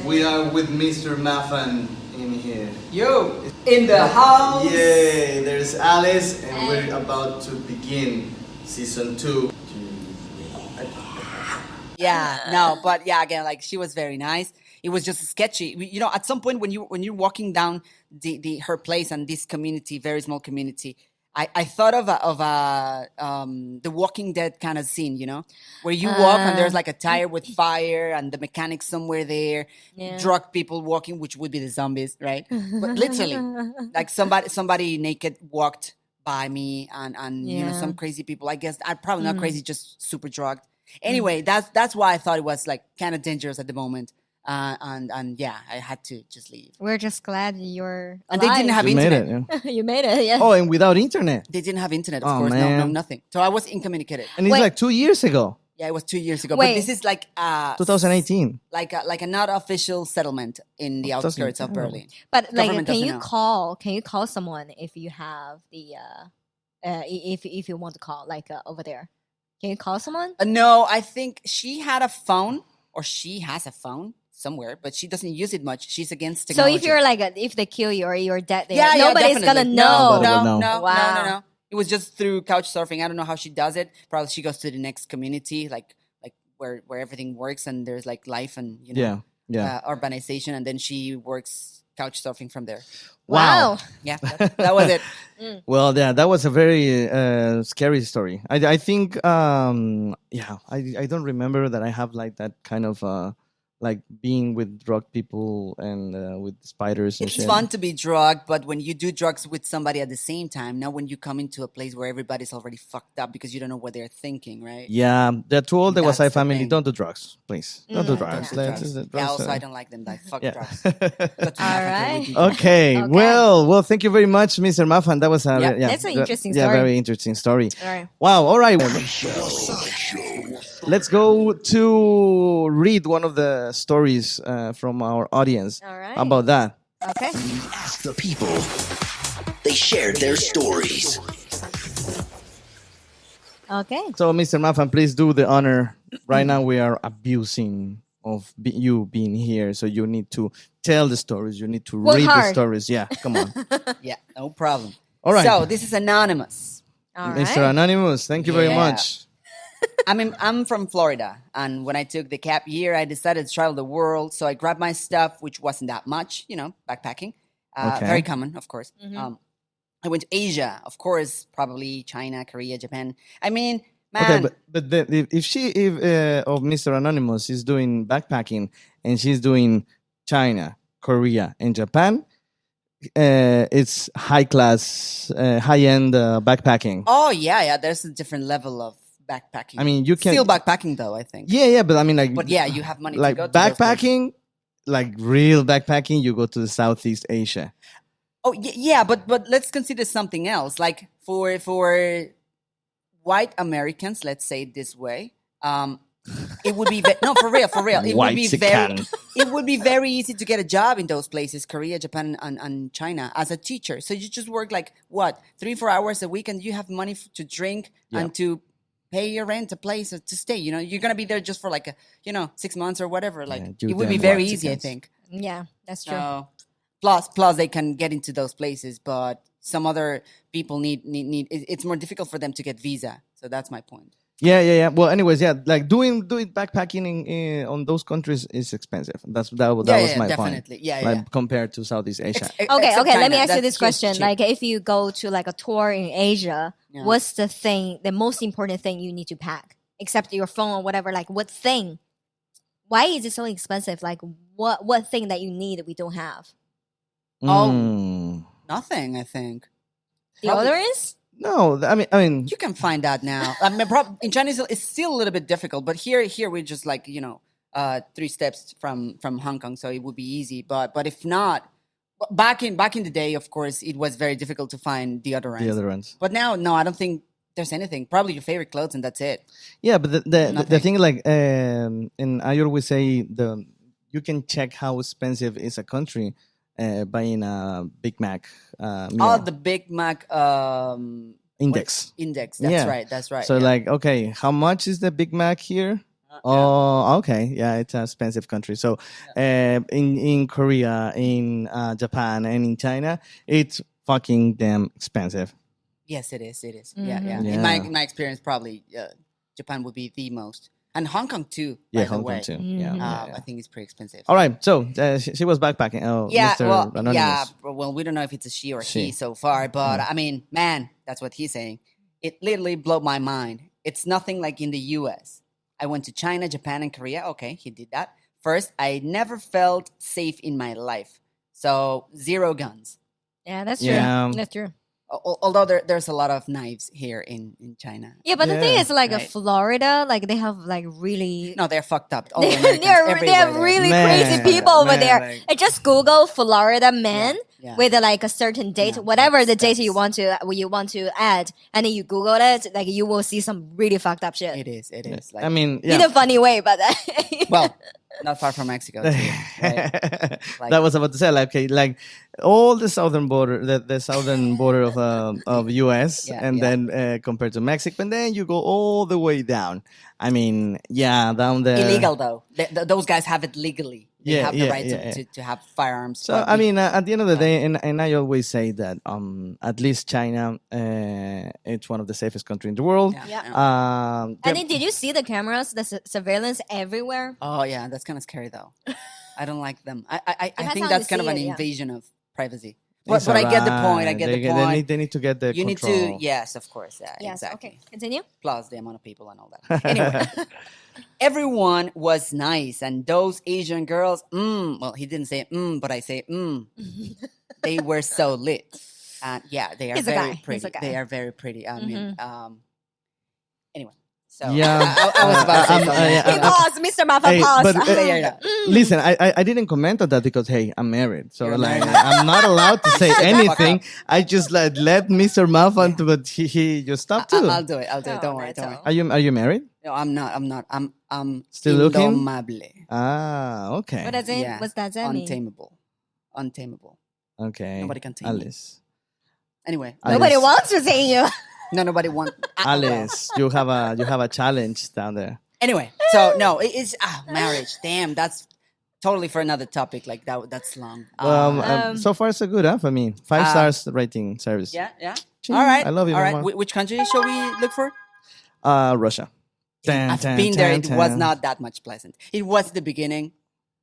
We are with Mr. MAFAN in here. Yo, in the house. Yay, there's Alice, and we're about to begin season 2. Yeah, no, but yeah, again, like she was very nice. It was just sketchy. You know, at some point when you're walking down her place and this community, very small community, I thought of the Walking Dead kind of scene, you know, where you walk and there's like a tire with fire and the mechanic somewhere there, drug people walking, which would be the zombies, right? But literally, like somebody naked walked by me and you know, some crazy people. I guess I'm probably not crazy, just super drugged. Anyway, that's why I thought it was like kind of dangerous at the moment. And yeah, I had to just leave. We're just glad you're alive. And they didn't have internet. Made it, yeah. You made it, yeah. Oh, and without internet. They didn't have internet, of Oh, course. man. No, nothing. So I was incommunicated. And it's like 2 years ago. Yeah, it was 2 years ago. Wait. But this is like 2018. like a not official settlement in the outskirts of Berlin. But like, Government can doesn't you know. call? Can you call someone if you have the if you want to call like over there? Can you call someone? No, I think she had a phone, or she has a phone somewhere, but she doesn't use it much. She's against So technology. if you're like if they kill you or you're dead there, yeah, nobody's gonna definitely. know. Nobody will know. No. Wow. It was just through couch surfing. I don't know how she does it. Probably she goes to the next community, like where everything works and there's like life and you know urbanization, and then she works couch surfing from there. Wow. Yeah, that was it. Well, yeah, that was a very scary story. I think, I don't remember that I have like that kind of like being with drug people and with spiders and It's shit. fun to be drugged, but when you do drugs with somebody at the same time, now when you come into a place where everybody's already fucked up because you don't know what they're thinking, right? Yeah, to all the That's Wasai the family, thing. don't do drugs, please. Don't do drugs. Don't do Let's- drugs. drugs, Also, I don't like them. Like, fuck yeah. drugs. Go to All MAFAN right. with me. Okay, Okay. well, thank you very much, Mr. Mafan. That was That's an interesting story. Yeah, very interesting story. All right. Wow, all right. Let's go to read one of the stories from our audience. All right. How about that? Okay. Ask the people. They shared their stories. Okay. So, Mr. Mafan, please do the honor. Right now, we are abusing of you being here, so you need to tell the stories. You need to Work read the hard. stories. Yeah, come on. Yeah, no problem. All right. So, this is anonymous. All right. Mr. Anonymous, thank you very Yeah. much. I'm from Florida, and when I took the gap year, I decided to travel the world. So I grabbed my stuff, which wasn't that much, you know, backpacking. Okay. Very common, of course. I went to Asia, of course, probably China, Korea, Japan. I mean, man, Okay, but if Mr. Anonymous is doing backpacking and she's doing China, Korea, and Japan, it's high class, high end backpacking. oh yeah, there's a different level of backpacking. I mean, you can still backpacking though, I think. Yeah, but I mean, like, But yeah, you have money like to go to those places. backpacking, like real backpacking, you go to the Southeast Asia. Oh yeah, but let's consider something else. Like for white Americans, let's say it this way, it would be no, for real. It would be very White-sican. it would be very easy to get a job in those places, Korea, Japan, and China, as a teacher. So you just work like what 3-4 hours a week, and you have money to drink and to pay your rent, a place to stay. You know, you're gonna be there just for like 6 months or whatever. Like you it would be damn very white easy, I chickens. think. Yeah, that's true. So, plus they can get into those places, but some other people need it's more difficult for them to get visa. So that's my point. Yeah. Well, anyways, yeah, like doing backpacking in on those countries is expensive. That was my definitely. point. Yeah, like, yeah. compared to Southeast Asia. Okay, Except okay. Let me China, ask you that's this just question: cheap. like, if you go to like a tour in Asia, Yeah. what's the most important thing you need to pack, except your phone or whatever? Like, what thing? Why is it so expensive? Like, what thing that you need that we don't have? Mm. Nothing, I think. The Probably- other is No, I mean, You can find that now. I mean, in Chinese, it's still a little bit difficult, but here we're just like 3 steps from Hong Kong, so it would be easy. But if not, back in the day, of course, it was very difficult to find the other the ones. other ones. But now, no, I don't think there's anything. Probably your favorite clothes, and that's it. Yeah, but the Nothing. thing, like, and I always say you can check how expensive is a country buying a Big Mac meal. Oh, the Big Mac Index. Index. Yeah. That's right. So yeah. like, okay, how much is the Big Mac here? Oh, okay. Yeah, it's an expensive country. So, in Korea, in Japan, and in China, it's fucking damn expensive. Yes, it is. It is. Yeah, yeah. Yeah. In my experience, probably Japan would be the most, and Hong Kong too. Yeah, by the Hong way. Kong too. Yeah, yeah. I think it's pretty expensive. All right. So she was backpacking. Oh, Yeah, Mr. well, Anonymous. yeah. Well, we don't know if it's a she or he so far, but I mean, man, that's what he's saying. It literally blew my mind. It's nothing like in the U.S. I went to China, Japan, and Korea. Okay, he did that. First, I never felt safe in my life. So 0 guns. Yeah, that's true. Yeah. That's true. Although there's a lot of knives here in China. Yeah, but the thing Yeah. is, like, Right. Florida, like, they have, like, really... No, they're fucked up. All the they Americans are everywhere there. really Man, crazy people over man, there. like- I just Google Florida men Yeah. with like a certain date, Yeah, whatever the date that's- you want to add, and then you Google it, like you will see some really fucked up shit. It is. It is. Like, I mean, In yeah. a funny way, but well, not far from Mexico. Too, right? Like- that was about to say, like, okay, like all the southern border, the southern border of US, Yeah, and yeah. then compared to Mexico, and then you go all the way down. I mean, yeah, down there. illegal though. Those guys have it legally. They Yeah, have the yeah, right yeah, to have firearms. So but I we- mean, at the end of the day, and I always say that at least China, it's one of the safest countries in the world. yeah, Yeah. yeah. And then, did you see the cameras, the surveillance everywhere? Oh yeah, that's kind of scary though. I don't like them. I Depends think how that's you kind of see an it, yeah. invasion of privacy. It's But I get the point. I alright. get They the point. They need to get the You need control. to, yes, of course, yeah, Yes. exactly. Okay. Continue. Plus the amount of people and all that. Anyway, everyone was nice, and those Asian girls, well, he didn't say but I say they were so lit. And yeah, they are He's a very guy. He's pretty. a guy. They are very pretty. I mean, anyway. So Yeah. I was about to say something. yeah, He paused, Mr. Mafan Hey, paused. but, Yeah, yeah. Listen, I didn't comment on that because hey, I'm married, so You're like married. I'm not allowed to say Shut the fuck anything. up. I just let Mr. Mafan, but he just stopped too. I'll do it. I'll do it. Oh, Don't worry. that's Don't worry. all. Are you married? No, I'm not. I'm Still looking? indomable. Ah, okay, What does it? Yeah. What's that mean? Untamable. okay. Nobody can tame me. Alice. Anyway, Nobody Alice. wants to say you. no, nobody wants. Alice, you have a challenge down there. Anyway, so no, it's marriage. Damn, that's totally for another topic. Like that's long. So far so good, huh? For me, 5 stars rating service. Yeah, yeah. Ching. All right, I love you, All right, Mama. which country shall we look for? Russia. I've been there. It was not that much pleasant. It was the beginning.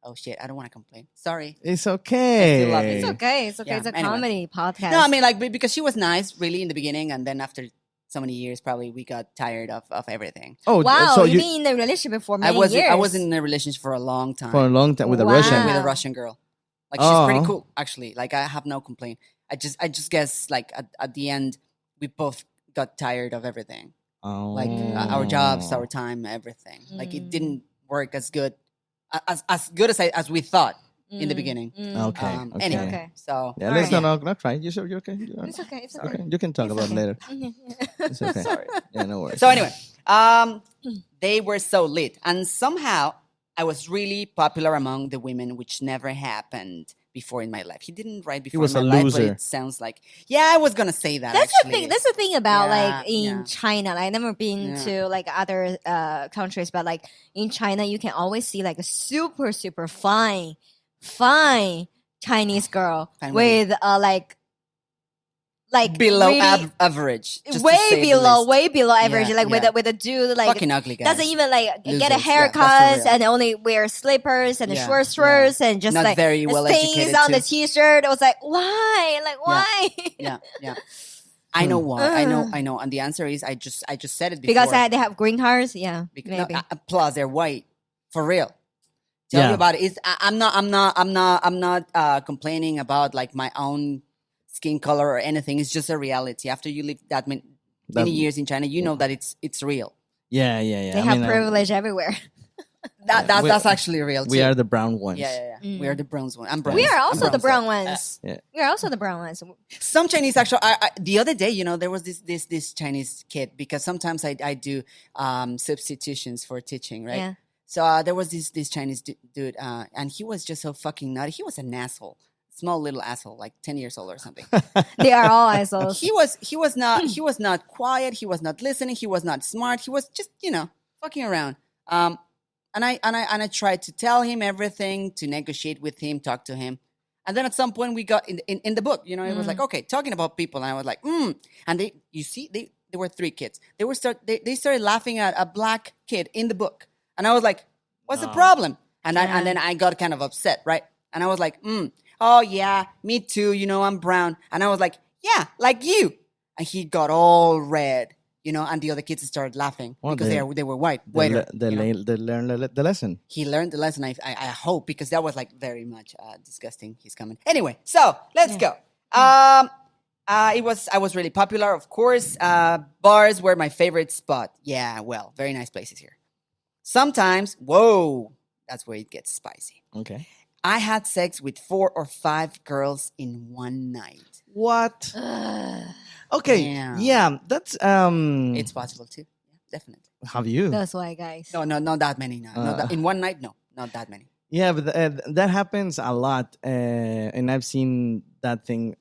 Oh shit! I don't want to complain. Sorry. It's okay. love it. It's okay. It's okay. Yeah, It's a anyway. comedy podcast. No, I mean like because she was nice, really, in the beginning, and then after so many years, probably we got tired of everything. Oh, wow, so you've been in a relationship for many years. I was in a relationship for a long time. for a long time with a Wow. Russian. with a Russian girl. Like she's pretty Oh. cool, actually. Like I have no complaint. I just guess like at the end we both got tired of everything. Oh. Like our jobs, our time, everything. Like it didn't work as good good as we thought in the beginning. Okay. okay. Anyway, Okay. so Yeah, let's yeah. not try. You sure you're okay? It's okay. It's Okay, okay. you can talk about it later. It's okay. Sorry. Yeah, no worries. So anyway, they were so lit, and somehow I was really popular among the women, which never happened before in my life. He didn't write before was in a my life, loser. but it sounds like I was gonna say that. That's actually. the thing. That's the thing about Yeah, like in yeah. China. Like, I've never been Yeah. to like other countries, but like in China, you can always see like a super fine Chinese girl Fine with like below really, average, just to way say the below, least. way below average. Yeah, like yeah. with a dude like Fucking ugly guys. doesn't even like get a Losers. Yeah, haircut that's for real. and only wear slippers and Yeah, short shorts and just Not like very well stains educated on the too. t-shirt. I was like, why? Like why? Yeah. I know why. I know. And the answer is I just said it before. Because they have green cards. Yeah, Because, maybe. plus they're white for real. Tell Yeah. you about it. I'm not complaining about like my own skin color or anything. It's just a reality. After you live that many years in China, you know that it's real. Yeah. They have privilege everywhere. That's actually real too. We are the brown ones. Yeah. We are the bronze one. I'm bronze. We are I'm also the bronze. brown ones. Yeah. We are also the brown ones. Some Chinese actually. The other day, there was this Chinese kid, because sometimes I do substitutions for teaching, right? Yeah. So there was this Chinese dude, and he was just so fucking nutty. He was an asshole, small little asshole, like 10 years old or something. They are all assholes. he was not quiet. He was not listening. He was not smart. He was just fucking around. And I tried to tell him everything, to negotiate with him, talk to him. And then at some point we got in the book, it was like, okay, talking about people. And I was like, And there were 3 kids. They started laughing at a black kid in the book. And I was like, what's the problem? And then I got kind of upset, right? And I was like, oh yeah, me too. I'm brown. And I was like, yeah, like you. And he got all red, and the other kids started laughing because they were white. They learned the lesson. He learned the lesson, I hope, because that was like very much disgusting. He's coming. Anyway, so let's go. I was really popular, of course. Bars were my favorite spot. Yeah, well, very nice places here. Sometimes, whoa, that's where it gets spicy. Okay. I had sex with 4 or 5 girls in one night. What? Okay. Yeah, that's It's possible too. Yeah, definitely. Have you? That's why, guys. No, not that many. No, in one night, no, not that many. Yeah, but that happens a lot, and I've seen that thing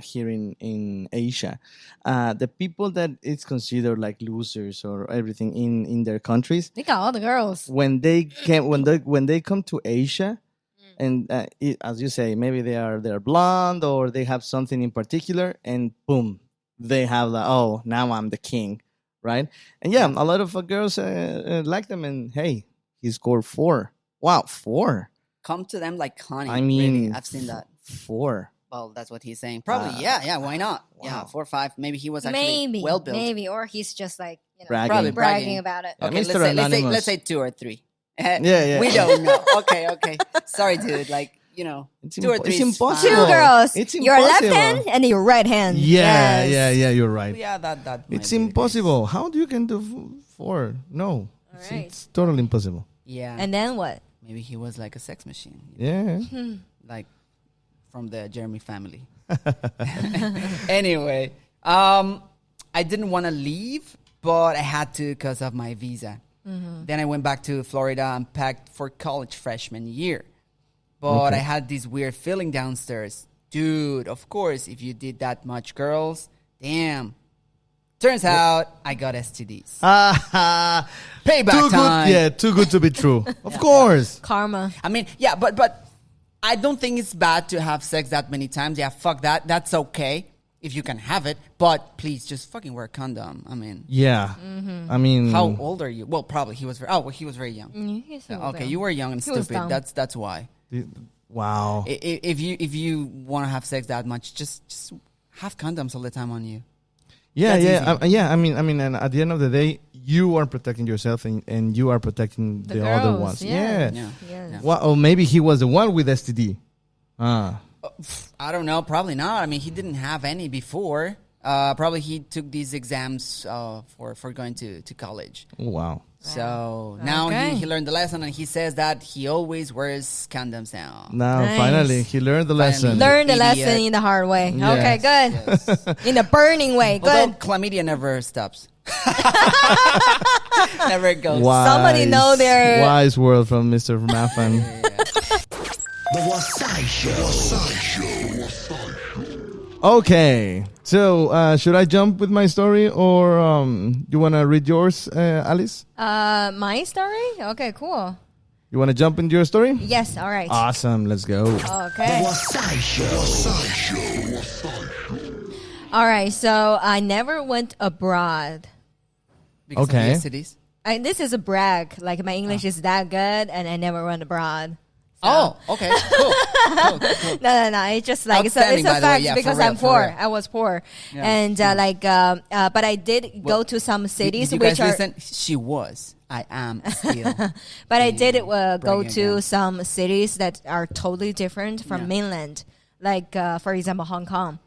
here in Asia. The people that it's considered like losers or everything in their countries, They got all the girls. when they come to Asia, and as you say, maybe they're blonde or they have something in particular, and boom, they have now I'm the king, right? And yeah, a lot of girls like them, and hey, he scored 4. Wow, 4. Come to them like honey. I mean, really, I've seen that. 4. Well, that's what he's saying. Probably, yeah. Why not? Wow. Yeah, 4 or 5. Maybe he was actually well built. Maybe, or he's just like Bragging. Probably bragging about it. Yeah, Okay, Mr. let's Anonymous. say 2 or 3. Yeah. We don't know. Okay. Sorry, dude. Like, It's 2 or 3. it's is impossible. Two fine. girls. It's your left impossible. hand and your right hand. Yeah, Yes. yeah, you're right. Yeah, that. might It's be the impossible. How do you can do 4? No, Alright. it's totally impossible. case. Yeah. And then what? Maybe he was like a sex machine. Yeah. Like from the Jeremy family. Anyway, I didn't want to leave, but I had to because of my visa. Then I went back to Florida and packed for college freshman year. But I had this weird feeling downstairs. Dude, of course, if you did that much girls, damn. Turns out I got STDs. Payback Too time. good. Yeah, too good to be true. Of course. Karma. I mean, yeah, but I don't think it's bad to have sex that many times. Yeah, fuck that. That's okay if you can have it. But please, just fucking wear a condom. I mean, Yeah. I mean, how old are you? Well, probably he was very young. He's Okay, you were young and He was stupid. dumb. That's why. Wow. If you want to have sex that much, just have condoms all the time on you. Yeah, That's yeah. I mean, and at the end of the day, you are protecting yourself and you are protecting the other girls, ones. yeah. Yeah. Yes. Well, or maybe he was the one with STD. I don't know. Probably not. I mean, he didn't have any before. Probably he took these exams for going to college. Oh, wow. So now Okay. he learned the lesson, and he says that he always wears condoms now. Now, Nice. finally, he learned the lesson. Learn the Idiot. lesson in the hard way. Yes. Okay, good. Yes. In the burning way. Although Good. chlamydia never stops. Never goes. Somebody know their- wise word from Mr. Mafan. The Wasai Show. Okay, so should I jump with my story, or you want to read yours, Alice? My story? Okay, cool. You want to jump into your story? Yes, all right. Awesome, let's go. Okay. Wasai Show. All right, so I never went abroad. Because Okay. of the STDs? This is a brag. Like, my English is that good, and I never went abroad. Oh, okay. Cool. No. It's just like, it's a Outstanding, by the way. fact Yeah, because for real, I'm for poor. real. I was poor. Yeah. And, but I did go to some cities Did you which guys are... listen? She was. I am still. But I did go bragging to again. some cities that are totally different from Yeah. mainland. Like, for example, Hong Kong.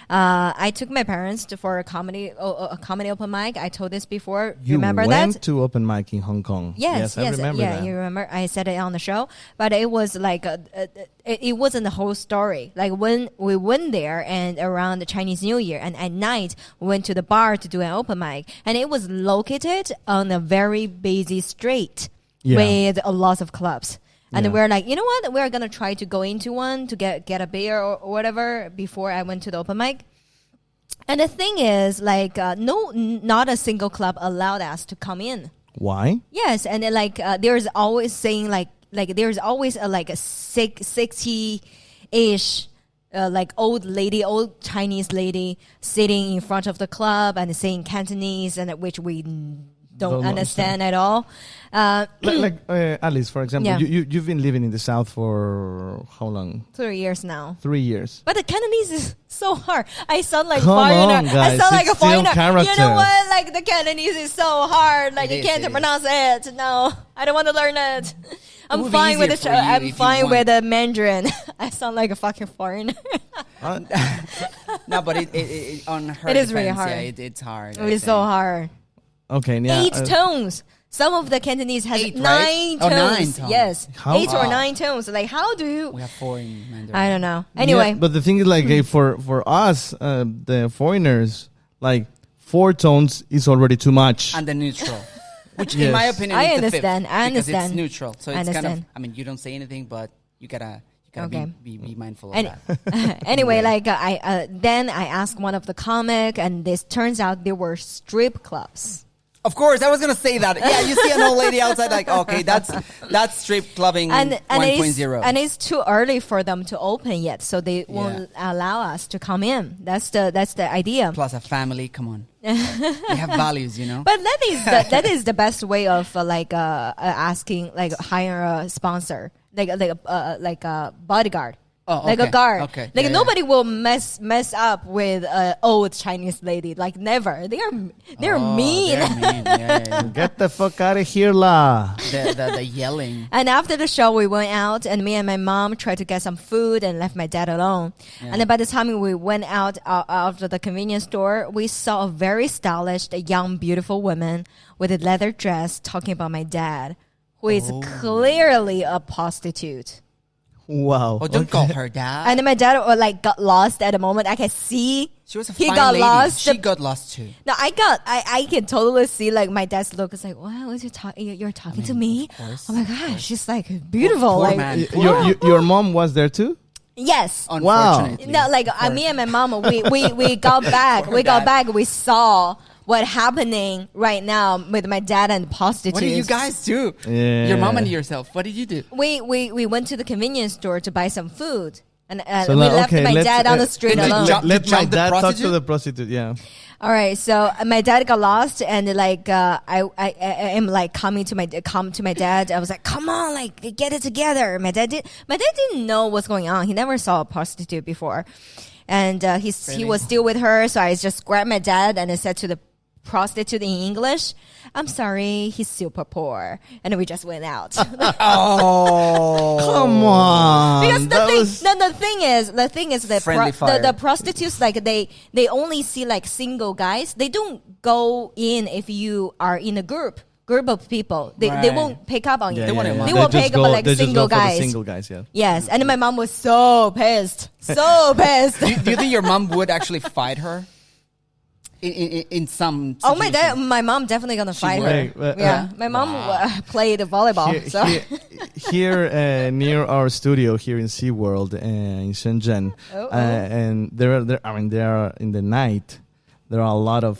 I took my parents for a comedy open mic. I told this before. You Remember went that? to open mic in Hong Kong. Yes, I remember yeah, that. you remember? I said it on the show, but it was like it wasn't the whole story. Like, when we went there and around the Chinese New Year, and at night we went to the bar to do an open mic, and it was located on a very busy street Yeah. with a lot of clubs. And Yeah. we're like, you know what? We're gonna try to go into one to get a beer or whatever before I went to the open mic. And the thing is, like, not a single club allowed us to come in. Why? Yes, and then, like there's always saying like there's always a 60-ish old Chinese lady sitting in front of the club and saying Cantonese, and which we don't understand at all. Alice, for example, Yeah. you've been living in the South for how long? 3 years now. 3 years. But the Cantonese is so hard. I sound like Come foreigner. on, guys. I sound like It's a foreigner. still character. You know what? Like the Cantonese is so hard. Like It you is, can't it is. pronounce it. No, I don't want to learn it. I'm would be fine with easier the. for you I'm if you fine with want. the Mandarin. I sound like a fucking foreigner. No, but it on her It is really defense, hard. Yeah, it's hard. I It's so think. hard. Okay, yeah. 8 tones. Some of the Cantonese has 8, 9 right? tones. Oh, 9 tones. Yes, How- 8 or Wow. 9 tones. Like how do you? We have 4 in Mandarin. I don't know. Anyway, Yeah, but the thing is, like, for us, the foreigners, like 4 tones is already too much. And the neutral. Which, Yes. in my opinion, I is understand. the fifth. I Because understand. it's neutral. So I it's kind of, understand. I mean, you don't say anything, but you gotta Okay. be mindful of And that. anyway, like then I asked one of the comic, and this turns out there were strip clubs. Of course, I was gonna say that. Yeah, you see an old lady outside, like, okay, that's strip clubbing And 1.0. and it's too early for them to open yet, so they won't allow us to come in. That's the idea. Plus a family. Come on, we have values, you know. But that is the best way of asking, like hire a sponsor, like a bodyguard. Oh, Like a okay. guard. Okay. Like Yeah, nobody will mess up with old Chinese lady. Like never. They're mean. They're mean. Yeah. Get the fuck out of here, la. The yelling. And after the show, we went out, and me and my mom tried to get some food and left my dad alone. Yeah. And then by the time we went out of the convenience store, we saw a very stylish, young, beautiful woman with a leather dress talking about my dad, who is clearly a prostitute. Wow. Oh, don't call her dad. And then my dad got lost at the moment. I can see She was a he fine got lady. lost. She got lost too. No, I can totally see like my dad's look. It's like, wow, what you're talking to me? course, Oh my gosh, she's like beautiful. Poor like man. Your mom was there too? yes. Unfortunately. No, like me and my mom, we got back. We got back. We saw what happening right now with my dad and prostitutes. What did you guys do? Yeah. Your mom and yourself. What did you do? We went to the convenience store to buy some food, and So we now, left okay, my let's, dad on the street let- alone. let- Let my jump the dad talk to prostitute? the prostitute. Yeah. All right, so my dad got lost, and like I am like come to my dad. I was like, come on, like get it together. My dad didn't know what's going on. He never saw a prostitute before, and he was still with her. So I just grabbed my dad and I said to the prostitute in English, I'm sorry, he's super poor, and then we just went out. Oh, Come on. Because That was- the thing is the Friendly fire. the prostitutes, like they only see like single guys. They don't go in if you are in a group of people. They Right. won't pick up on you. Yeah, They yeah, wouldn't yeah. mind. They will just pick up go- like they just single go for the guys. single guys, yeah. Yes, and my mom was so pissed, so pissed. do you think your mom would actually fight her? In some Oh my situation? dad, my mom definitely gonna fight her. would. Yeah, my mom played volleyball. So Here near our studio here in SeaWorld in Shenzhen, and there are in the night. There are a lot of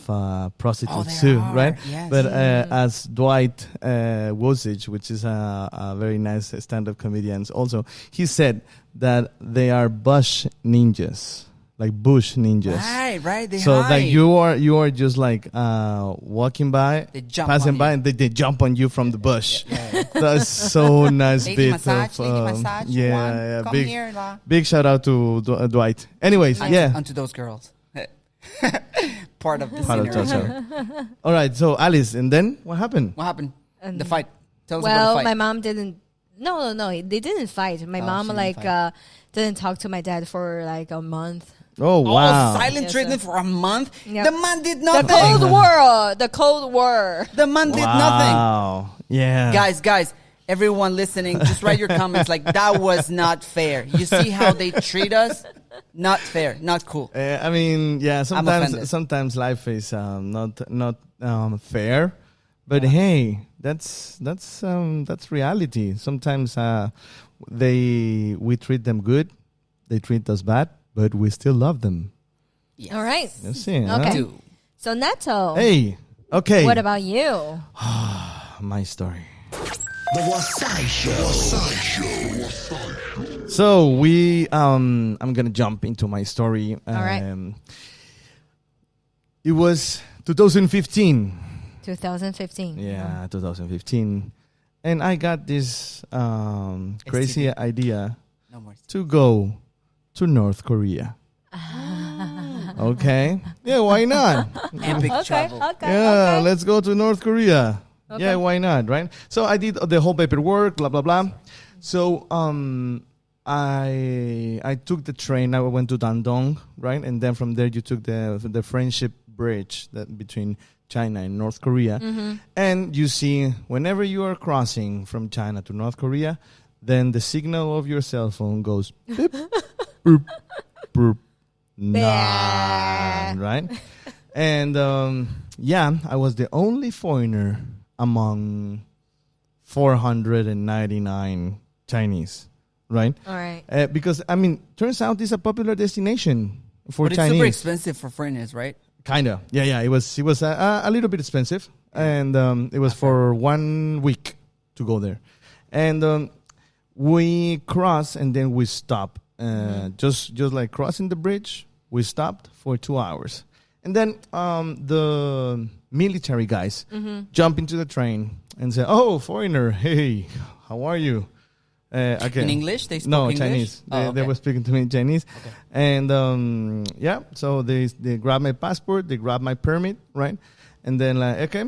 prostitutes there too, are, right? yes. But as Dwight Wasai, which is a very nice stand-up comedian, also he said that they are bush ninjas, like bush ninjas. Right. They So hide. like you are just like walking by, They jump passing on by, you. and they jump on you from the bush. That's so nice. Lady bit massage, of, lady massage. yeah, Come big here, la. big shout out to Dwight. Anyways, yeah. Onto those girls. Part of the Part of scenario. Jojo. All right, so Alice, and then what happened? What happened? The fight. Tell us about well, the fight. my mom didn't. No, they didn't fight. My mom she didn't like fight. didn't talk to my dad for like a month. Oh wow! Oh, silent Yes, treatment sir. for a month? Yeah. The man did The nothing. Cold War. The Cold War. The man did nothing. Wow. Yeah. Guys, everyone listening, just write your comments like, that was not fair. You see how they treat us? Not fair. Not cool. I mean, yeah. offended. Sometimes life is not fair, but hey, that's reality. Sometimes we treat them good, they treat us bad, but we still love them. Yes. All right. You see? huh? Okay. Do. So Neto, Hey. Okay. what about you? my story. The Wasai Show. So I'm gonna jump into my story. All right. It was 2015. 2015. Yeah, 2015, and I got this crazy idea No more. to go to North Korea. Okay. Yeah, why not? Epic Okay. travel. Okay. Yeah, okay. let's go to North Korea. Okay. Yeah, why not, right? So I did the whole paperwork, blah blah blah. So I took the train. I went to Dandong, right, and then from there you took the friendship bridge that between China and North Korea, and you see whenever you are crossing from China to North Korea, then the signal of your cell phone goes beep, boop, boop, nine, right? And I was the only foreigner among 499 Chinese, right? All right. Because I mean, turns out it's a popular destination for But it's Chinese. super expensive for foreigners, right? Kinda, yeah. It was a little bit expensive, and it was for 1 week to go there, and we crossed and then we stopped, just like crossing the bridge. We stopped for 2 hours, and then the military guys jump into the train and say, "Oh, foreigner, hey, how are you?" Again, In English? They spoke no, English? Chinese. Oh, They okay. were speaking to me in Chinese. Okay. And so they grabbed my passport, they grabbed my permit, right? And then like, okay,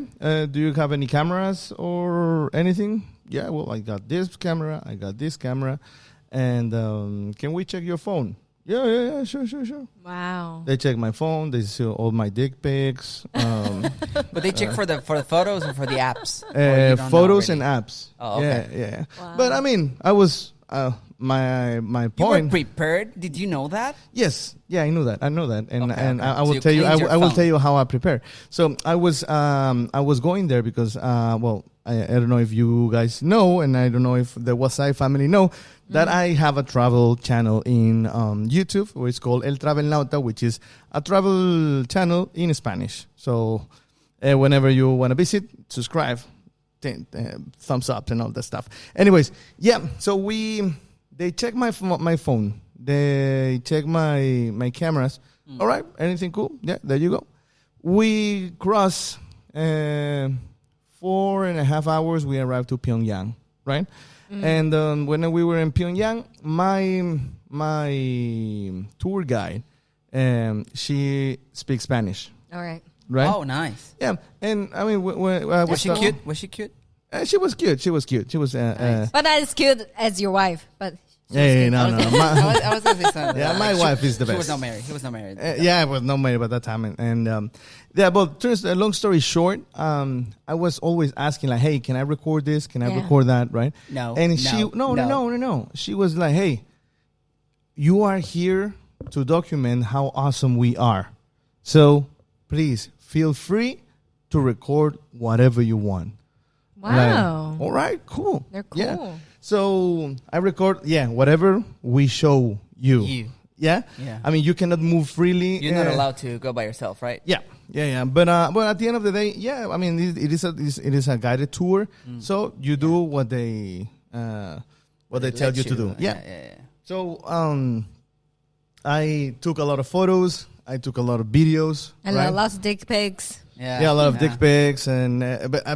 do you have any cameras or anything? Yeah, well, I got this camera, I got this camera, and can we check your phone? Yeah, sure. Wow. They check my phone, they see all my dick pics, But they check for the photos or for the apps? Or you don't know photos and already? apps. Oh, okay. Yeah. Wow. But I mean, I was my You point. were prepared? Did you know that? Yes, yeah, I know that, and Okay, I okay. So will you tell you, cleaned your I will phone. tell you how I prepare. So I was going there because, I don't know if you guys know, and I don't know if the Wasai family know that I have a travel channel in YouTube, which is called El Travel Nauta, which is a travel channel in Spanish. So whenever you want to visit, subscribe, thumbs up, and all that stuff. Anyways, yeah. So they check my phone. They check my cameras. All right, anything cool? Yeah, there you go. We cross 4.5 hours. We arrived to Pyongyang, right? And when we were in Pyongyang, my tour guide, she speaks Spanish, All right. right? Oh, nice. Yeah, and I mean, Was she cute? Was she cute? She was cute. She was cute. She was. Nice. But not as cute as your wife. But Hey, no. I was going to say something. Yeah, my wife is the He was best. not married. He was not married. Yeah, I was not married by that time, and but long story short, I was always asking like, hey, can I record this? Can I Yeah. record that? Right? No, And no, no. She was like, hey, you are here to document how awesome we are, so please feel free to record whatever you want. wow. Like, all right, cool. They're Yeah. cool. So I record, whatever we show you. You. Yeah? Yeah. I mean, you cannot move freely. You're not allowed to go by yourself, right? Yeah. But at the end of the day, I mean, it is a guided tour. So you do what they tell you to do. Yeah. So I took a lot of photos. I took a lot of videos. And right? lots of dick pics. Yeah, a lot of dick pics, and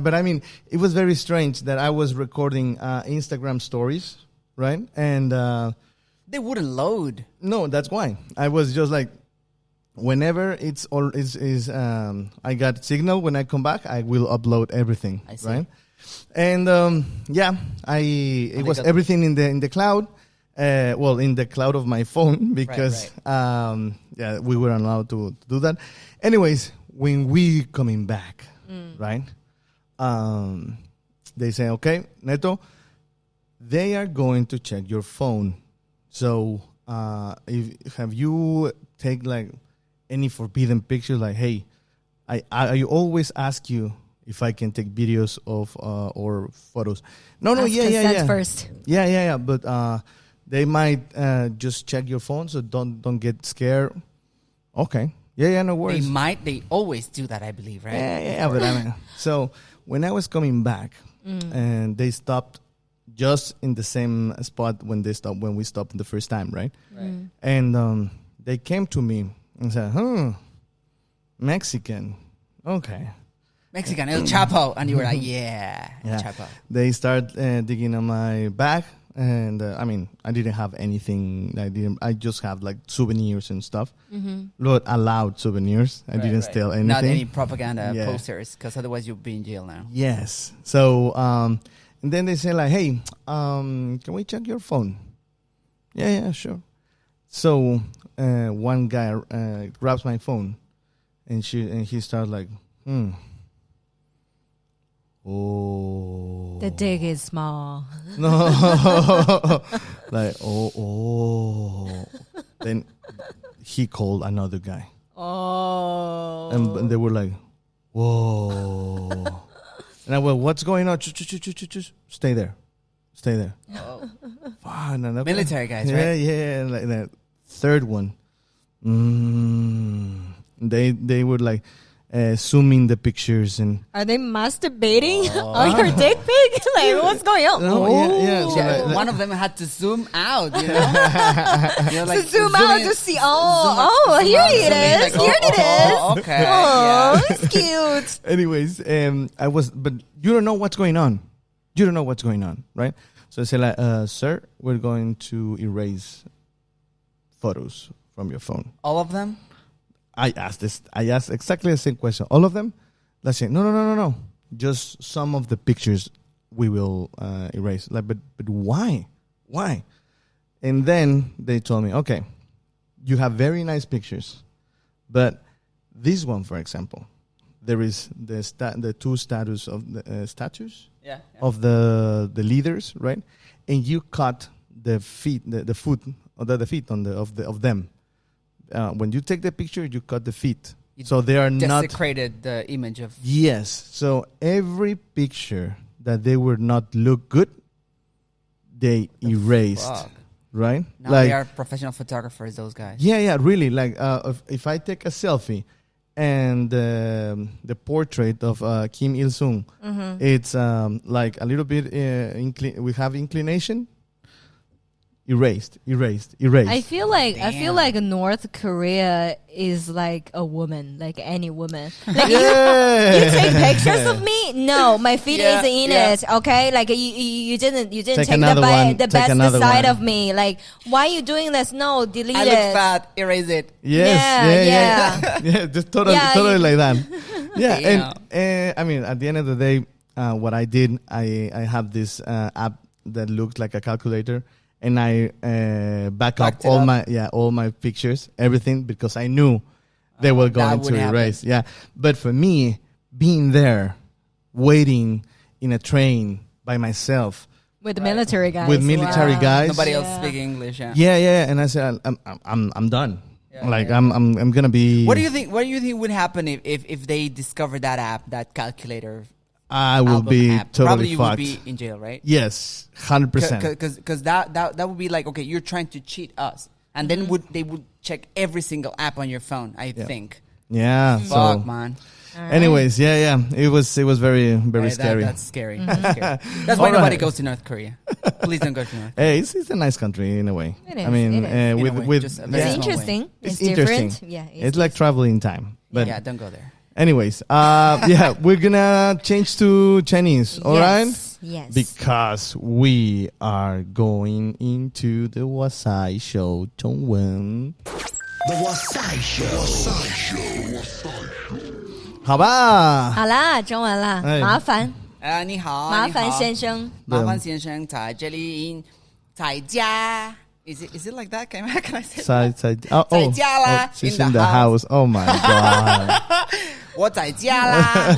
but I mean, it was very strange that I was recording Instagram stories, right? And They wouldn't load. no, that's why I was just like, whenever I got signal when I come back, I will upload everything, I see. right? And it was got- everything in the cloud. In the cloud of my phone because we weren't allowed to do that. Anyways, when we coming back, right? They say, okay, Neto, they are going to check your phone. So, have you take like any forbidden pictures? Like, hey, I always ask you if I can take videos of or photos. No, Ask consent yeah. first. Yeah. But they might just check your phone, so don't get scared. Okay. Yeah, no worries. They always do that, I believe, right? Yeah, but I mean, so when I was coming back, and they stopped just in the same spot when we stopped the first time, right? And they came to me and said, Mexican, okay. Mexican, El Chapo. And you were like, yeah. El Chapo. They start digging on my back. And I didn't have anything. I just have like souvenirs and stuff. Not allowed souvenirs. I didn't steal anything. Not any propaganda posters, because otherwise you'll be in jail now. Yes. So, and then they say like, hey, can we check your phone? Yeah, sure. So, one guy grabs my phone, and he starts like, Oh. The dick is small. No. Like, Then he called another guy. Oh. And they were like, whoa. And I went, what's going on? Stay there. Oh. Military guys, right? Yeah. And like that third one. They were like, zooming the pictures and are they masturbating on your dick pic? Like, what's going on? No, so one of them had to zoom out, you know? You're like, zoom out to see. Here it is. Like, here it is. Okay. Oh, it's cute. Anyways, but you don't know what's going on. Right? So I said, like, sir, we're going to erase photos from your phone. All of them? I asked exactly the same question. All of them? Let's say, no. Just some of the pictures we will erase. Like, but why? Why? And then they told me, okay, you have very nice pictures, but this one, for example, there is the two statues of the statues of the leaders, right? And you cut the feet, the foot of them. When you take the picture, you cut the feet. So they are not desecrated the image of. Yes. So every picture that they would not look good, they erased. Fuck. Right? Now they are professional photographers, those guys. Yeah, really. Like if I take a selfie and the portrait of Kim Il Sung, it's like a little bit we have inclination. Erased. I feel like North Korea is like a woman, like any woman. Like you take pictures of me? No, my feet is in it. Okay, like you didn't take the best side of me. Like, why are you doing this? No, delete it. I look fat. Erase it. Yes. Yeah. Just totally like that. Yeah, and at the end of the day, what I did, I have this app that looks like a calculator. And I back up all my pictures, everything, because I knew they were going to erase. Yeah, but for me, being there, waiting in a train by myself with the military guys, nobody else speaking English. Yeah, and I said, I'm done. I'm gonna be. What do you think would happen if they discovered that app, that calculator? I will be app. totally Probably you fucked. would be in jail, right? Yes, 100%. Because that would be like, okay, you're trying to cheat us, and then they would check every single app on your phone. I think. Yeah. Fuck, man. Anyways, it was very very scary. That's scary. That's why nobody goes to North Korea. Please don't go to North Korea. Hey, it's a nice country in a way. It is, I mean, with it's it's interesting. It's different. interesting. Yeah, it's like traveling time. But don't go there. anyways, we're gonna change to Chinese. All right? Yes. Because we are going into the Wasai Show 中文 The Wasai Show. 好吧。好啦，中文啦，麻烦。你好，麻烦先生。麻烦先生在这里，在家。Is it like that? Can I say that? 在家啦 She's in the house. Oh my god. 我在家啦。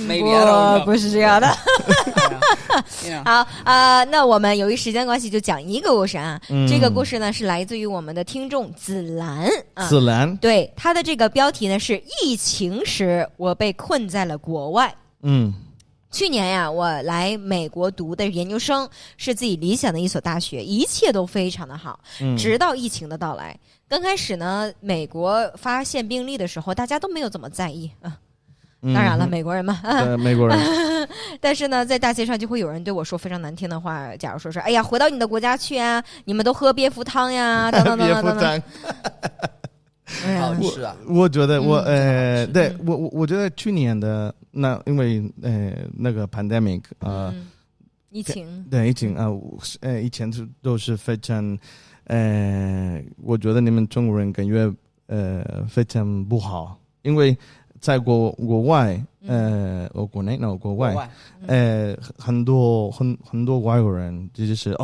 Maybe I don't know. 不是这样的。 You know. 好那我们由于时间关系就讲一个故事啊。这个故事呢是来自于我们的听众紫兰啊。紫兰。对，他的这个标题呢是疫情时我被困在了国外。去年呀，我来美国读的研究生，是自己理想的一所大学，一切都非常的好，直到疫情的到来。刚开始呢，美国发现病例的时候，大家都没有怎么在意啊。当然了，美国人嘛，美国人。但是呢，在大街上就会有人对我说非常难听的话，假如说是，哎呀，回到你的国家去啊，你们都喝蝙蝠汤呀，等等等等等等。好吃啊！我觉得对我觉得去年的那因为那个 pandemic 疫情对疫情以前都是非常我觉得你们中国人感觉非常不好，因为在国外国内国外很多外国人就是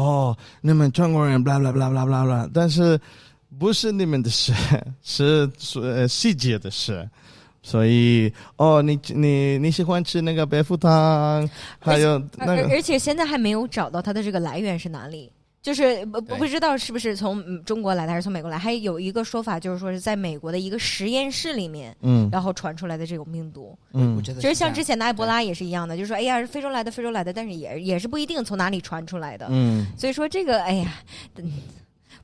你们中国人 blah blah blah blah blah blah， 但是不是你们的事，是世界的事。所以你喜欢吃那个蝙蝠汤，还有那个，而且现在还没有找到它的这个来源是哪里，就是不知道是不是从中国来的还是从美国来。还有一个说法就是说是在美国的一个实验室里面，然后传出来的这种病毒。其实像之前的埃博拉也是一样的，就是说哎呀非洲来的，但是也是不一定从哪里传出来的。所以说这个哎呀。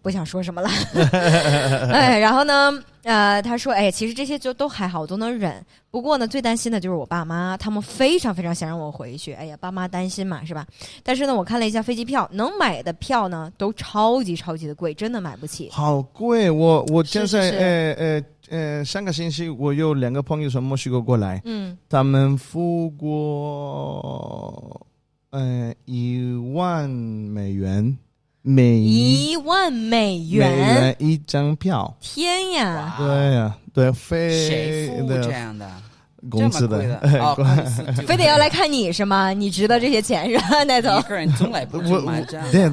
不想说什么了然后呢他说其实这些就都还好，都能忍。不过呢最担心的就是我爸妈，他们非常非常想让我回去。哎呀，爸妈担心嘛，是吧？但是呢我看了一下飞机票，能买的票呢都超级的贵，真的买不起，好贵。我现在上个星期我有2个朋友从墨西哥过来，他们付过1万美元1万美元一张票。天呀！对呀，对，谁付这样的公司的非得要来看你是吗？你值得这些钱是吧？那头一个人从来不买这样的。对，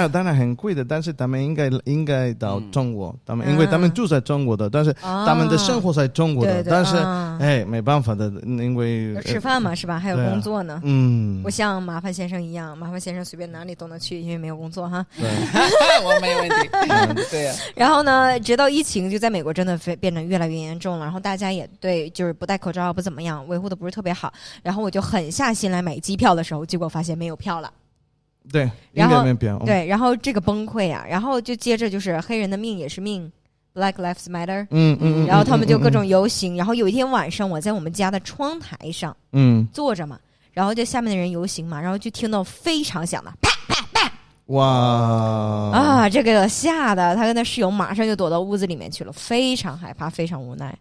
当然很贵的，但是他们应该到中国，因为他们住在中国的，但是他们的生活在中国的，但是没办法的，因为要吃饭嘛是吧？还有工作呢。不像麻烦先生一样，麻烦先生随便哪里都能去，因为没有工作哈。我没有问题。对呀。然后呢，直到疫情就在美国真的变得越来越严重了，然后大家也对就是不戴口罩不怎么样，维护的不是特别好。然后我就狠下心来买机票的时候，结果发现没有票了。对，应该没票。对，然后这个崩溃啊，然后就接着就是黑人的命也是命。Black Lives Matter， 然后他们就各种游行，然后有一天晚上我在我们家的窗台上坐着嘛，然后就下面的人游行嘛，然后就听到非常响的啪啪啪，哇啊，这个吓得他跟他室友马上就躲到屋子里面去了，非常害怕，非常无奈。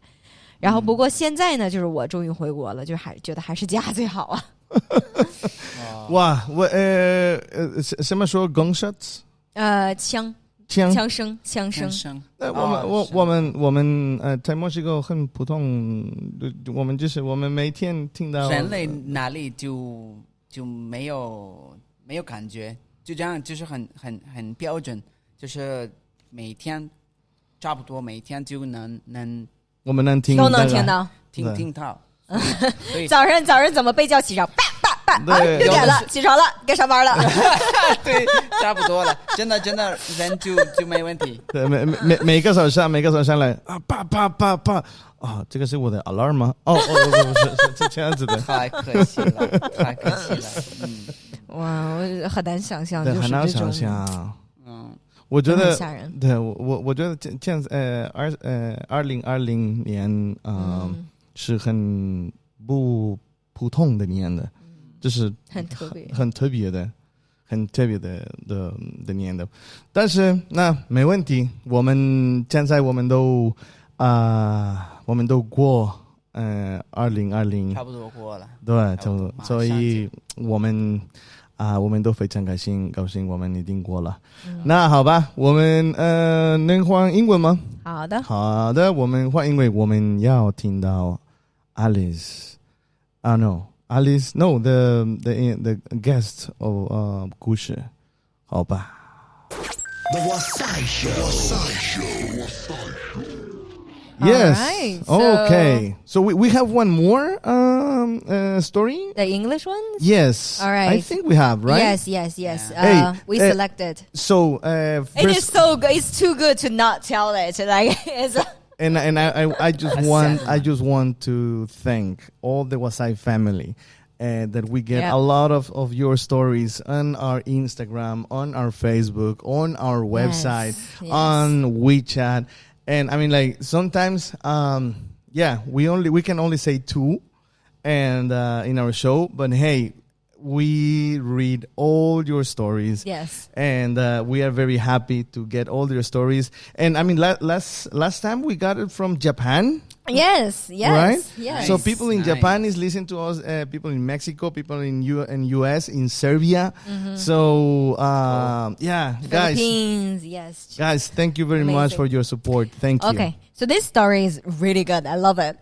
然后不过现在呢，就是我终于回国了，就还觉得还是家最好啊。哇，我什么说 gunshots？ 枪声。我们在墨西哥很普通，我们每天听到人类哪里就没有感觉，就这样，就是很标准，就是每天差不多每天就能我们能听都能听到听到。早上怎么被叫起床？叭，6点了，起床了，该上班了。对，差不多了，真的人就没问题。对，每个早上来啊，叭啊，这个是我的 alarm 吗？不是这样子的。太可惜了。哇，我很难想象，对，就是很难想象。我觉得吓人。对，我觉得这样子2020年是很不普通的年的，就是很特别的年的。但是那没问题，现在我们都过2020，差不多过了。对，差不多。所以我们都非常高兴我们一定过了。那好吧，我们能换英文吗？好的，我们换，因为我们要听到 Alice no the guest of 故事，好吧。The Wasai Show. Yes. Alright, okay. So we have one more story. The English ones? Yes. All right. I think we have, right? Yes. Hey, we selected. So it is so good. It's too good to not tell it. Like it's. And I just want to thank all the Wasai family. That we get a lot of your stories on our Instagram, on our Facebook, on our website, on WeChat. And I mean, like, sometimes, we can only say 2. and in our show. But hey, we read all your stories. Yes. And we are very happy to get all your stories. And I mean, last time we got it from Japan. Yes. Right? Yes. So people in Nice. Japan is listening to us. People in Mexico, people in US, in Serbia. So yeah, guys, Philippines. Yes. guys, thank you very much Amazing. for your support. Thank you. Okay. So this story is really good. I love it.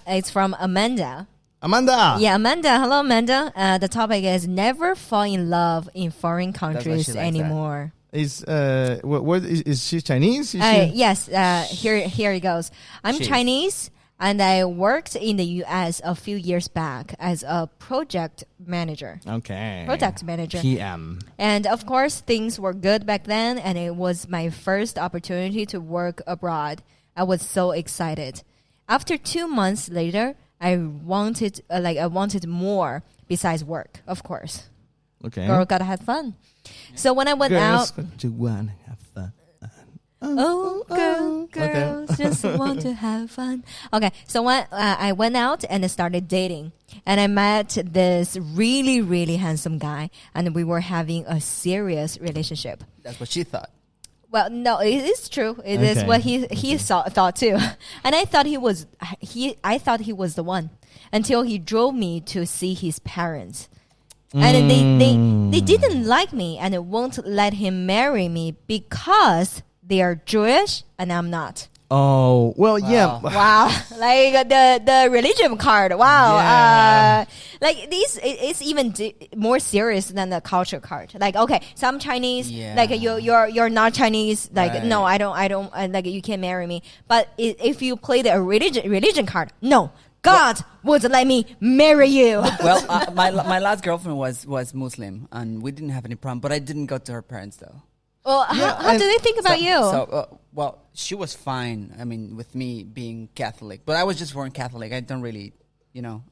It's from Amanda. Amanda. Yeah, Amanda. Hello, Amanda. The topic is never fall in love in foreign countries she likes anymore. Is is she Chinese? Is she? Yes. Here it goes. I'm She's. Chinese, and I worked in the U.S. a few years back as a project manager. Okay. Product manager. PM. And of course, things were good back then, and it was my first opportunity to work abroad. I was so excited. After 2 months later, I wanted more besides work, of course. Okay. Girl gotta have fun. So when I went out, Girls, you wanna have fun. oh, girls just want to have fun. Okay, so when I went out and I started dating, and I met this really, really handsome guy, and we were having a serious relationship. That's what she thought. Well, no, it is true. It is Okay. what he thought too, and I thought he was the one until he drove me to see his parents, and they didn't like me and won't let him marry me because they are Jewish and I'm not. Oh well, yeah. Wow, like the religion card. Wow, Yeah. like these, it's even more serious than the culture card. Like, okay, so I'm Chinese. Yeah. Like you're not Chinese. Like Right. no, I don't. Like you can't marry me. But if you play the religion card, no, God would let me marry you. Well, my last girlfriend was Muslim, and we didn't have any problem. But I didn't go to her parents though. Well, how do they think about you? So, well, she was fine. I mean, with me being Catholic, but I was just born Catholic. I don't really, you know.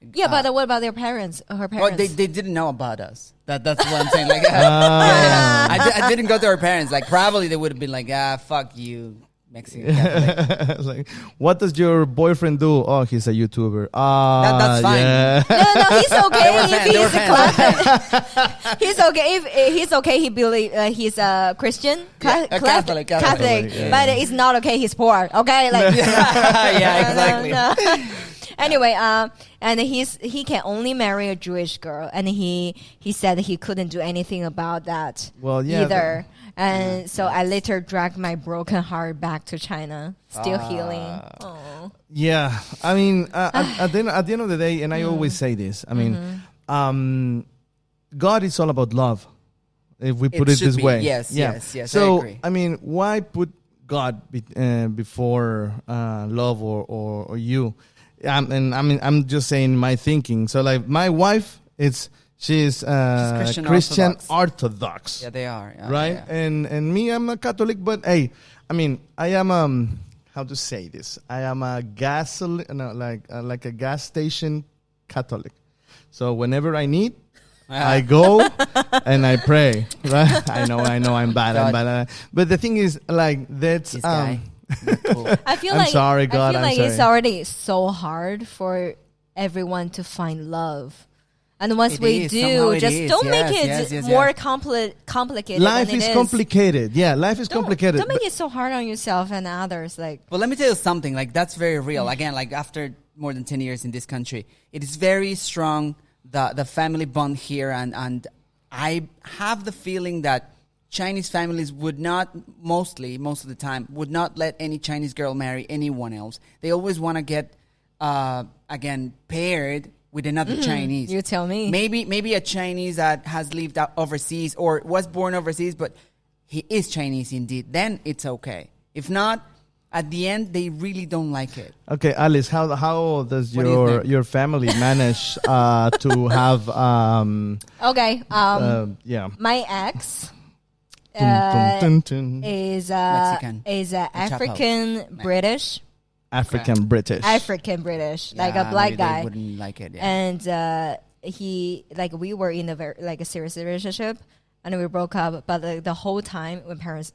Yeah, but what about their parents? Her parents? Well, they didn't know about us. That's what I'm saying. Like, I didn't go to her parents. Like, probably they would have been like, fuck you, Mexican Catholic. Like, what does your boyfriend do? Oh, he's a YouTuber. That's fine. Yeah. No, he's okay were if fans, they were he's a Catholic. He's okay if he's okay. He believe he's a Christian, Catholic. Yeah. but it's not okay. He's poor. Okay, like Yeah, exactly. No. Anyway, and he can only marry a Jewish girl, and he said he couldn't do anything about that. Well, yeah, either. And so I later dragged my broken heart back to China, still healing. Aw. Yeah, I mean, at the end of the day, and I always say this. I mean, God is all about love. If we put it should this be. way, Yes, yeah. yes, I So agree. I mean, why put God before love or you? And I mean, I'm just saying my thinking. So like, my wife, she's Christian Orthodox. Yeah, they are. Yeah, Right, yeah. and me, I'm a Catholic, but hey, I mean, I am how to say this? I am a like a gas station Catholic. So whenever I need, I go and I pray. Right? I know, I'm bad, but the thing is, like, that's This guy. Cool. I feel I'm like sorry, God, I feel I'm like it's sorry. already so hard for everyone to find love. And once It we is. Somehow do, it just is. don't make it Yes. more complicated. life than is it is complicated. Yeah, life is complicated. Don't make it so hard on yourself and others. Like, But let me tell you something. Like, that's very real. Again, like, after more than 10 years in this country, it is very strong, the family bond here. And I have the feeling that Chinese families would not, most of the time, would not let any Chinese girl marry anyone else. They always want to get, again, paired with another Chinese. you tell me. Maybe a Chinese that has lived out overseas or was born overseas, but he is Chinese indeed. Then it's okay. If not, at the end, they really don't like it. Okay, Alice, how does What do you think? your family manage to have okay, yeah. my ex Dun, dun, dun, dun. is Mexican. African British. African British. African British, like a Yeah, black maybe they guy. wouldn't like it. Yeah. And he, like, we were in a serious relationship, and we broke up. But like, the whole time,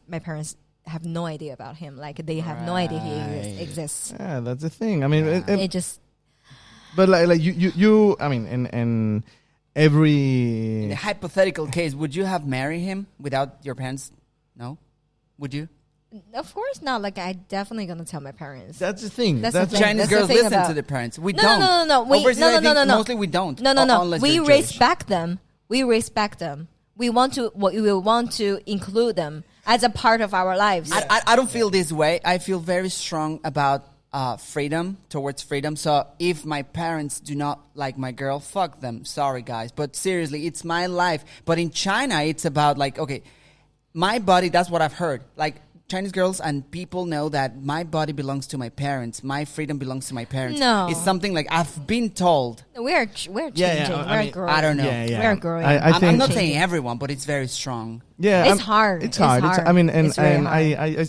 my parents have no idea about him. Like, they have no idea he Right. exists. Yeah, that's the thing. I mean, It just But like you I mean, and In every a hypothetical case, would you have married him without your parents? No, would you? Of course not. Like, I definitely gonna tell my parents. that's the thing. That's the thing. Chinese That's the girls thing listen about- to their parents. We No, don't. no. Overseas, I think No. Mostly we don't. No. Unless We you're Jewish. respect them. We respect them. We want to include them as a part of our lives. I don't feel this way. I feel very strong about freedom, towards freedom. So if my parents do not like my girl, fuck them. Sorry, guys. But seriously, it's my life. But in China, it's about like, okay, my body, that's what I've heard. Like, Chinese girls and people know that my body belongs to my parents. My freedom belongs to my parents. No. It's something like I've been told. We're changing. yeah, I We're mean, growing. I don't know. We're growing. I think I'm not Changing. saying everyone, but it's very strong. Yeah, It's hard. It's It's hard. hard. I mean, and It's very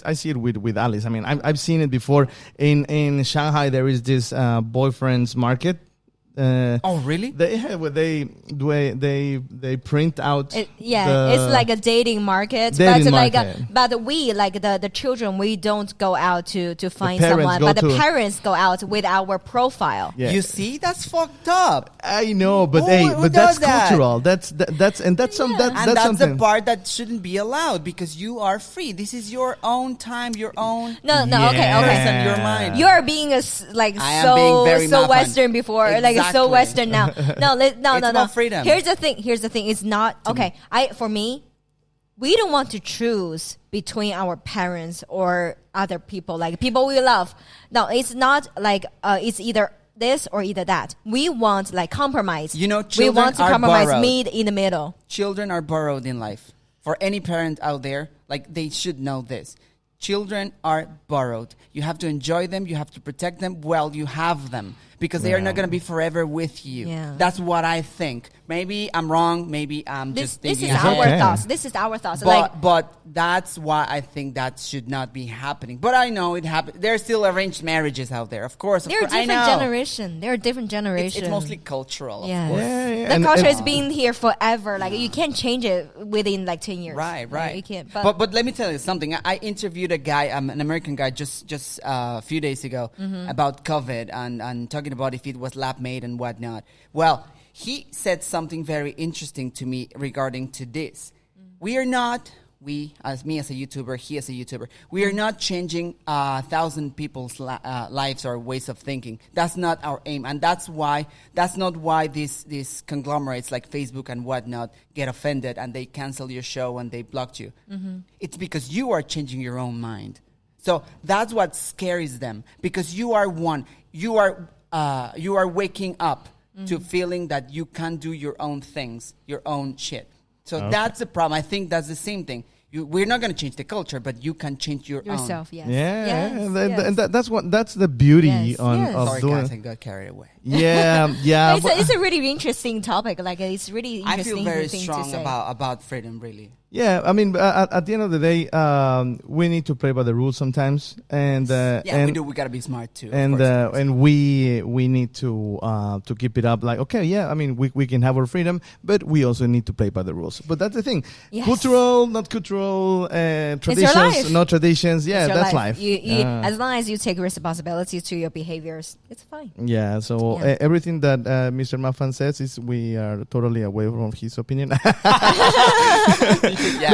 I see it with Alice. I mean, I've seen it before in Shanghai. There is this boyfriends market. Oh, really? They have they print out. It's like a dating market, Dating but market. but we like the children, we don't go out to find parents someone, go but the to- parents go out with our profile. Yeah. You see, that's fucked up. I know, but Who but does that's that? cultural. That's And that's something. the part that shouldn't be allowed because you are free. This is your own time, your own. No, Yeah. okay. Listen, your mind. You are being I am being very so MAFAN. Western before, like so Exactly. Western now. No, It's no. about freedom. Here's the thing. It's not okay. For me, we don't want to choose between our parents or other people, like people we love. No, it's not like it's either this or either that. We want like compromise. You know, we children want to are compromise, borrowed. meet in the middle. Children are borrowed in life. For any parent out there, like they should know this. Children are borrowed. You have to enjoy them. You have to protect them while you have them because they are not going to be forever with you. Yeah. That's what I think. Maybe I'm wrong. Maybe I'm This just is thinking. our okay. thoughts. This is our thoughts. Like But that's why I think that should not be happening. But I know it happened. There are still arranged marriages out there. Of course. they're I different know. generation. They're different generation. It's mostly cultural. Yeah. Of course. Yeah, The and- culture and- has been here forever. Like you can't change it within like 10 years. Right. Like, you can't. But let me tell you something. I interviewed a guy, an American guy, just a few days ago about COVID and talking about if it was lab made and whatnot. Well, he said something very interesting to me regarding to this. We are not. We, as me as a YouTuber, he as a YouTuber, we are not changing 1,000 people's lives or ways of thinking. That's not our aim, and that's not why these conglomerates like Facebook and whatnot get offended and they cancel your show and they blocked you. It's because you are changing your own mind. So that's what scares them because you are one. You are waking up to feeling that you can do your own things, your own shit. So that's the problem. I think that's the same thing. We're not going to change the culture, but you can change your yourself, own. yes. Yeah, Yes, and that's the beauty Yes, yes. of Sorry, doing. guys, I got carried away. Yeah. It's a really interesting topic. Like it's really I interesting feel very thing strong to say. about freedom, really. Yeah, I mean, at the end of the day, we need to play by the rules sometimes, and We do. We gotta be smart too. and we need to keep it up. Like, okay, yeah, I mean, we can have our freedom, but we also need to play by the rules. But that's the thing: Yes. cultural, not cultural, life. traditions, not traditions. Yeah, It's your that's life. You, as long as you take responsibility to your behaviors, it's fine. Yeah, so Yeah. everything that Mr. Mafan says is we are totally away from his opinion. Yeah.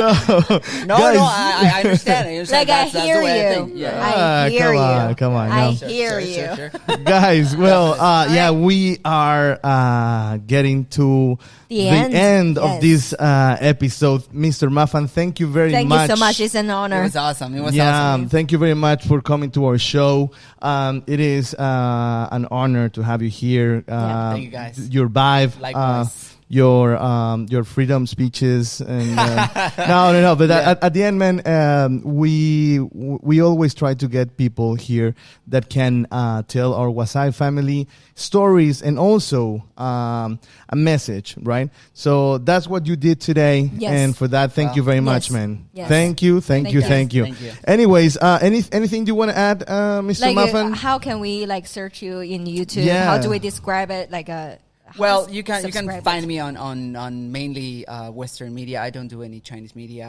No, Guys. I understand. I understand. Like I That's the hear way I you. think. Yeah. I hear come you. on, come on. I no. hear you. Guys, well, yeah, we are getting to The end, end, of yes. this episode. Mr. Mafan, thank you very Thank much. you so much. It's an It honor. was awesome. It was Yeah, awesome. thank you very much for coming to our show. It is an honor to have you here. Thank you, guys. Your vibe, Likewise. your freedom speeches, and no. But at the end, man, we always try to get people here that can tell our Wasai family stories and also a message, right? So that's what you did today, Yes. and for that, thank you very much, Yes. man. Yes. Thank you. Thank you. you. Thank you. Thank you. Anyways, anything you want to add, Mr. Like, Mafan? how can we like search you in YouTube? Yeah. How do we describe it? Like a Well, you can subscribe find it. me on mainly Western media. I don't do any Chinese media.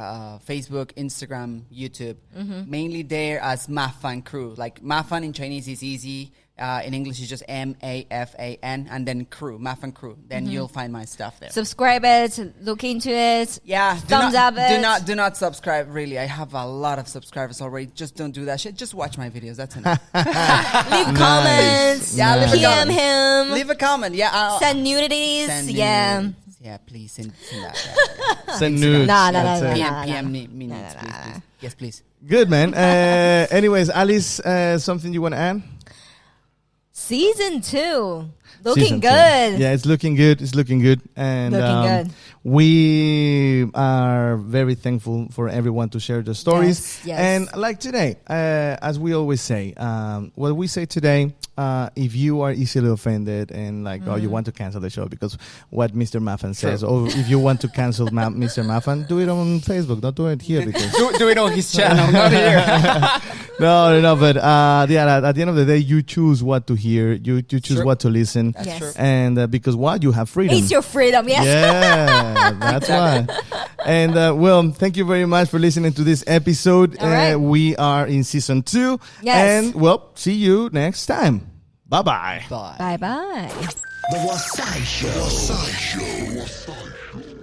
Facebook, Instagram, YouTube. Mainly there as MAFANcrew. Like MAFAN in Chinese is easy. In English, it's just MAFAN and then crew, MAFANcrew. Then you'll find my stuff there. Subscribe it, look into it. Yeah, thumbs up it. Do not subscribe. Really, I have a lot of subscribers already. Just don't do that shit. Just watch my videos. That's enough. Leave comments. Yeah, leave a PM comment. him. Leave a comment. Yeah, Send nudities. send Yeah. nudes. Yeah, please send that. Yeah. Send nudes. No. That's it. PM me nudes, please. Yes, please. Good, man. Anyways, Alice, something you want to add? Season 2. Season Looking 2. good. Yeah, it's looking good. It's looking good. And Looking good. we are very thankful for everyone to share their stories. Yes. And like today, as we always say, what we say today, if you are easily offended and like, oh, you want to cancel the show because what Mr. Mafan says, or if you want to cancel Mr. Mafan, do it on Facebook. Don't do it here because do it on his channel, not here. no. But yeah, at the end of the day, you choose what to hear. You choose what to listen. That's Yes. true. And because what you have freedom. It's your freedom, yes. Yeah, that's why. And well, thank you very much for listening to this episode. All right. We are in season 2. Yes. And well, see you next time. Bye-bye. Bye. Bye-bye. The Wasai Show.